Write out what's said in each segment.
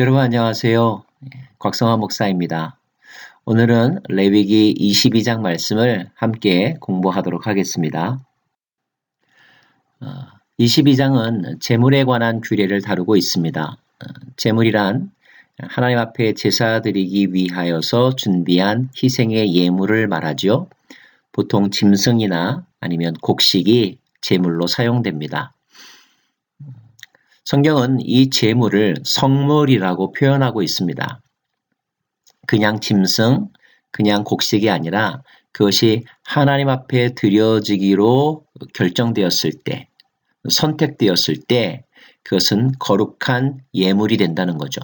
여러분 안녕하세요. 곽성화 목사입니다. 오늘은 레위기 22장 말씀을 함께 공부하도록 하겠습니다. 22장은 제물에 관한 규례를 다루고 있습니다. 제물이란 하나님 앞에 제사 드리기 위하여서 준비한 희생의 예물을 말하죠. 보통 짐승이나 아니면 곡식이 제물로 사용됩니다. 성경은 이 제물을 성물이라고 표현하고 있습니다. 그냥 짐승, 그냥 곡식이 아니라 그것이 하나님 앞에 드려지기로 결정되었을 때, 선택되었을 때 그것은 거룩한 예물이 된다는 거죠.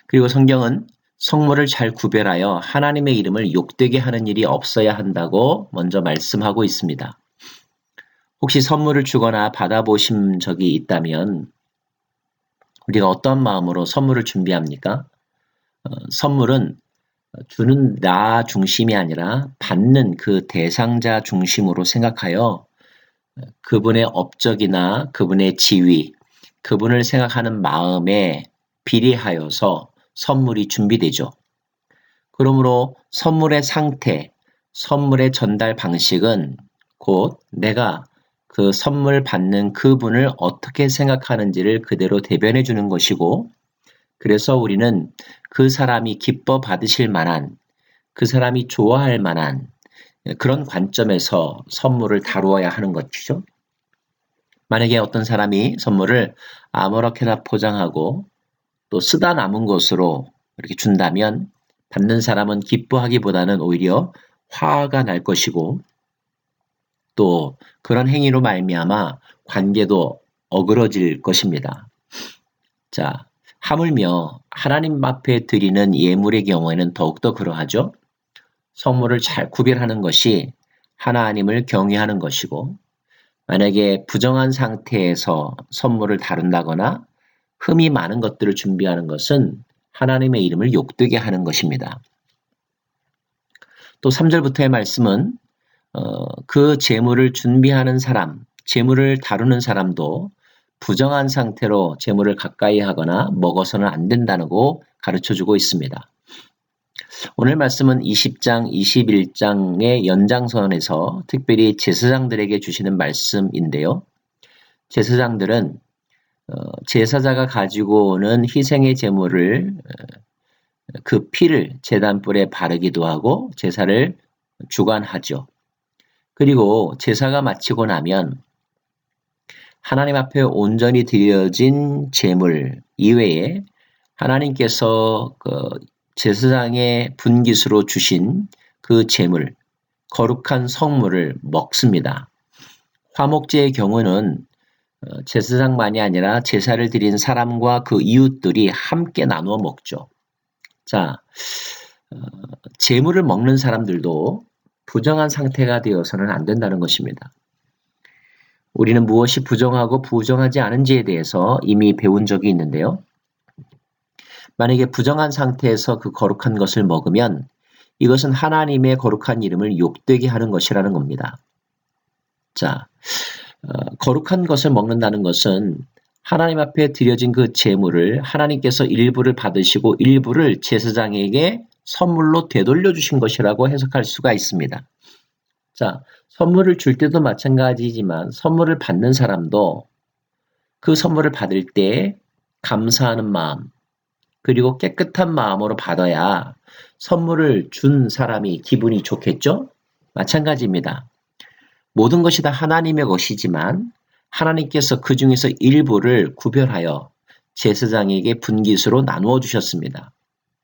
그리고 성경은 성물을 잘 구별하여 하나님의 이름을 욕되게 하는 일이 없어야 한다고 먼저 말씀하고 있습니다. 혹시 선물을 주거나 받아보신 적이 있다면 우리가 어떤 마음으로 선물을 준비합니까? 선물은 주는 나 중심이 아니라 받는 그 대상자 중심으로 생각하여 그분의 업적이나 그분의 지위, 그분을 생각하는 마음에 비례하여서 선물이 준비되죠. 그러므로 선물의 상태, 선물의 전달 방식은 곧 내가 그 선물 받는 그분을 어떻게 생각하는지를 그대로 대변해 주는 것이고, 그래서 우리는 그 사람이 기뻐 받으실 만한, 그 사람이 좋아할 만한 그런 관점에서 선물을 다루어야 하는 것이죠. 만약에 어떤 사람이 선물을 아무렇게나 포장하고 또 쓰다 남은 것으로 이렇게 준다면 받는 사람은 기뻐하기보다는 오히려 화가 날 것이고, 또 그런 행위로 말미암아 관계도 어그러질 것입니다. 자, 하물며 하나님 앞에 드리는 예물의 경우에는 더욱더 그러하죠. 성물을 잘 구별하는 것이 하나님을 경외하는 것이고, 만약에 부정한 상태에서 선물을 다룬다거나 흠이 많은 것들을 준비하는 것은 하나님의 이름을 욕되게 하는 것입니다. 또 3절부터의 말씀은 그 제물을 준비하는 사람, 제물을 다루는 사람도 부정한 상태로 제물을 가까이 하거나 먹어서는 안 된다고 가르쳐주고 있습니다. 오늘 말씀은 20장, 21장의 연장선에서 특별히 제사장들에게 주시는 말씀인데요. 제사장들은 제사자가 가지고 오는 희생의 제물을 그 피를 제단불에 바르기도 하고 제사를 주관하죠. 그리고 제사가 마치고 나면 하나님 앞에 온전히 드려진 제물 이외에 하나님께서 그 제사장의 분깃으로 주신 그 제물, 거룩한 성물을 먹습니다. 화목제의 경우는 제사장만이 아니라 제사를 드린 사람과 그 이웃들이 함께 나누어 먹죠. 자, 제물을 먹는 사람들도 부정한 상태가 되어서는 안 된다는 것입니다. 우리는 무엇이 부정하고 부정하지 않은지에 대해서 이미 배운 적이 있는데요. 만약에 부정한 상태에서 그 거룩한 것을 먹으면 이것은 하나님의 거룩한 이름을 욕되게 하는 것이라는 겁니다. 자, 거룩한 것을 먹는다는 것은 하나님 앞에 드려진 그 제물을 하나님께서 일부를 받으시고 일부를 제사장에게 선물로 되돌려 주신 것이라고 해석할 수가 있습니다. 자, 선물을 줄 때도 마찬가지지만 선물을 받는 사람도 그 선물을 받을 때 감사하는 마음, 그리고 깨끗한 마음으로 받아야 선물을 준 사람이 기분이 좋겠죠? 마찬가지입니다. 모든 것이 다 하나님의 것이지만 하나님께서 그 중에서 일부를 구별하여 제사장에게 분깃으로 나누어 주셨습니다.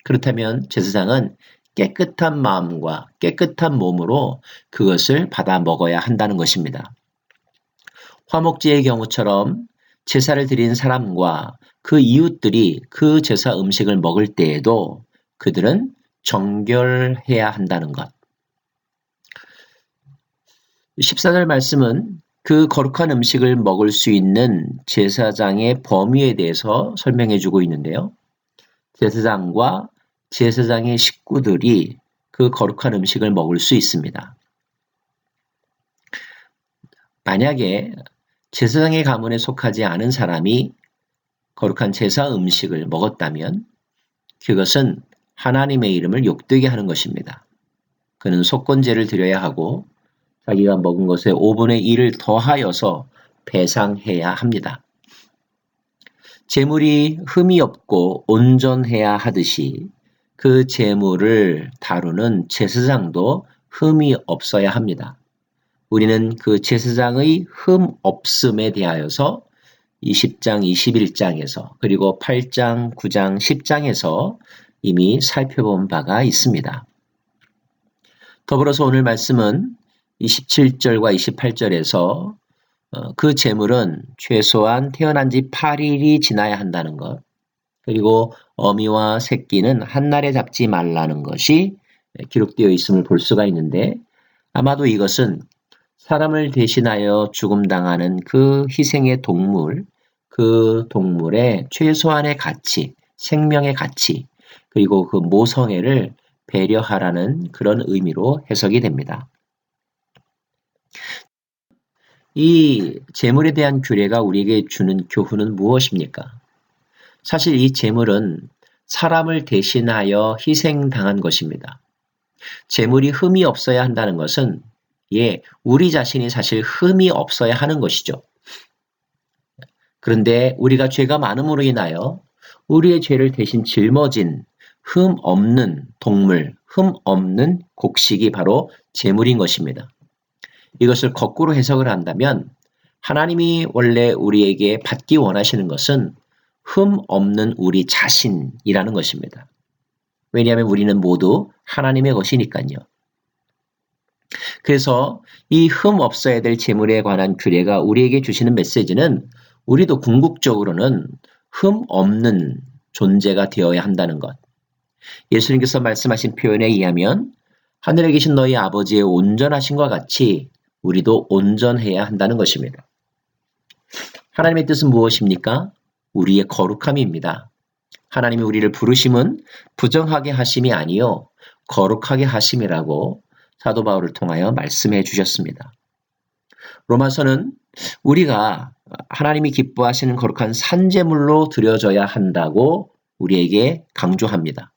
그렇다면 제사장은 깨끗한 마음과 깨끗한 몸으로 그것을 받아 먹어야 한다는 것입니다. 화목제의 경우처럼 제사를 드린 사람과 그 이웃들이 그 제사 음식을 먹을 때에도 그들은 정결해야 한다는 것. 14절 말씀은 그 거룩한 음식을 먹을 수 있는 제사장의 범위에 대해서 설명해 주고 있는데요. 제사장과 제사장의 식구들이 그 거룩한 음식을 먹을 수 있습니다. 만약에 제사장의 가문에 속하지 않은 사람이 거룩한 제사 음식을 먹었다면 그것은 하나님의 이름을 욕되게 하는 것입니다. 그는 속건제를 드려야 하고 자기가 먹은 것에 5분의 1을 더하여서 배상해야 합니다. 제물이 흠이 없고 온전해야 하듯이 그 제물을 다루는 제사장도 흠이 없어야 합니다. 우리는 그 제사장의 흠 없음에 대하여서 20장, 21장에서 그리고 8장, 9장, 10장에서 이미 살펴본 바가 있습니다. 더불어서 오늘 말씀은 27절과 28절에서 그 제물은 최소한 태어난 지 8일이 지나야 한다는 것, 그리고 어미와 새끼는 한날에 잡지 말라는 것이 기록되어 있음을 볼 수가 있는데, 아마도 이것은 사람을 대신하여 죽음당하는 그 희생의 동물, 그 동물의 최소한의 가치, 생명의 가치, 그리고 그 모성애를 배려하라는 그런 의미로 해석이 됩니다. 이 제물에 대한 규례가 우리에게 주는 교훈은 무엇입니까? 사실 이 제물은 사람을 대신하여 희생당한 것입니다. 제물이 흠이 없어야 한다는 것은 우리 자신이 사실 흠이 없어야 하는 것이죠. 그런데 우리가 죄가 많음으로 인하여 우리의 죄를 대신 짊어진 흠 없는 동물, 흠 없는 곡식이 바로 제물인 것입니다. 이것을 거꾸로 해석을 한다면 하나님이 원래 우리에게 받기 원하시는 것은 흠 없는 우리 자신이라는 것입니다. 왜냐하면 우리는 모두 하나님의 것이니까요. 그래서 이 흠 없어야 될 제물에 관한 규례가 우리에게 주시는 메시지는 우리도 궁극적으로는 흠 없는 존재가 되어야 한다는 것. 예수님께서 말씀하신 표현에 의하면 하늘에 계신 너희 아버지의 온전하심과 같이 우리도 온전해야 한다는 것입니다. 하나님의 뜻은 무엇입니까? 우리의 거룩함입니다. 하나님이 우리를 부르심은 부정하게 하심이 아니요 거룩하게 하심이라고 사도 바울을 통하여 말씀해 주셨습니다. 로마서는 우리가 하나님이 기뻐하시는 거룩한 산제물로 드려져야 한다고 우리에게 강조합니다.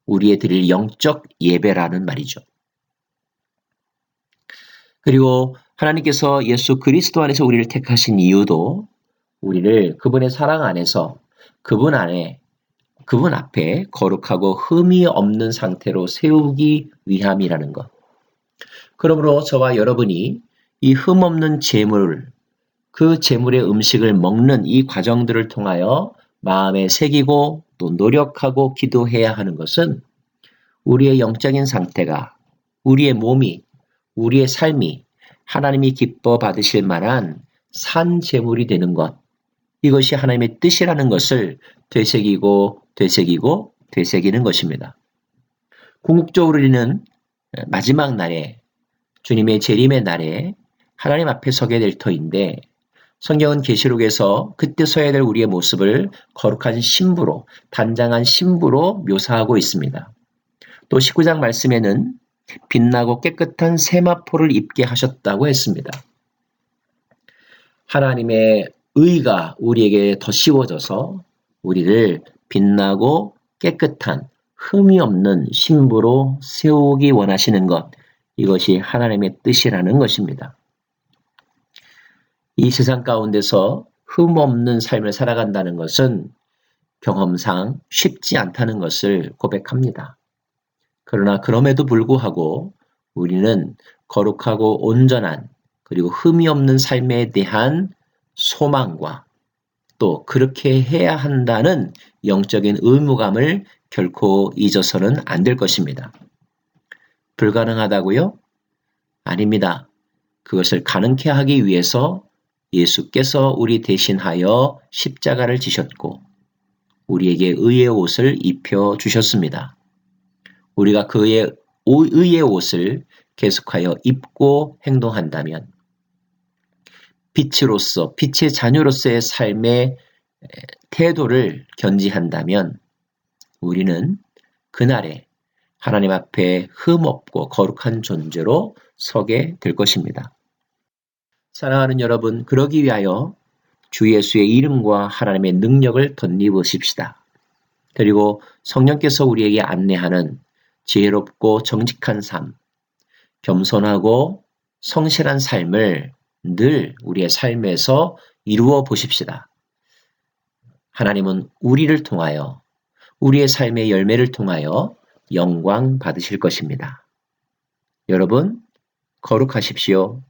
우리의 드릴 영적 예배라는 말이죠. 그리고 하나님께서 예수 그리스도 안에서 우리를 택하신 이유도 우리를 그분의 사랑 안에서 그분 앞에 거룩하고 흠이 없는 상태로 세우기 위함이라는 것. 그러므로 저와 여러분이 이 흠 없는 제물, 그 제물의 음식을 먹는 이 과정들을 통하여 마음에 새기고 또 노력하고 기도해야 하는 것은 우리의 영적인 상태가, 우리의 몸이, 우리의 삶이 하나님이 기뻐 받으실 만한 산 제물이 되는 것, 이것이 하나님의 뜻이라는 것을 되새기고 되새기는 것입니다. 궁극적으로 우리는 마지막 날에, 주님의 재림의 날에 하나님 앞에 서게 될 터인데, 성경은 계시록에서 그때 서야 될 우리의 모습을 거룩한 신부로, 단장한 신부로 묘사하고 있습니다. 또 19장 말씀에는 빛나고 깨끗한 세마포를 입게 하셨다고 했습니다. 하나님의 의가 우리에게 더 씌워져서 우리를 빛나고 깨끗한 흠이 없는 신부로 세우기 원하시는 것, 이것이 하나님의 뜻이라는 것입니다. 이 세상 가운데서 흠 없는 삶을 살아간다는 것은 경험상 쉽지 않다는 것을 고백합니다. 그러나 그럼에도 불구하고 우리는 거룩하고 온전한 그리고 흠이 없는 삶에 대한 소망과 또 그렇게 해야 한다는 영적인 의무감을 결코 잊어서는 안 될 것입니다. 불가능하다고요? 아닙니다. 그것을 가능케 하기 위해서 예수께서 우리 대신하여 십자가를 지셨고 우리에게 의의 옷을 입혀 주셨습니다. 우리가 그의 의의 옷을 계속하여 입고 행동한다면 빛으로서, 빛의 자녀로서의 삶의 태도를 견지한다면 우리는 그날에 하나님 앞에 흠없고 거룩한 존재로 서게 될 것입니다. 사랑하는 여러분, 그러기 위하여 주 예수의 이름과 하나님의 능력을 덧입으십시다. 그리고 성령께서 우리에게 안내하는 지혜롭고 정직한 삶, 겸손하고 성실한 삶을 늘 우리의 삶에서 이루어 보십시다. 하나님은 우리를 통하여, 우리의 삶의 열매를 통하여 영광 받으실 것입니다. 여러분, 거룩하십시오.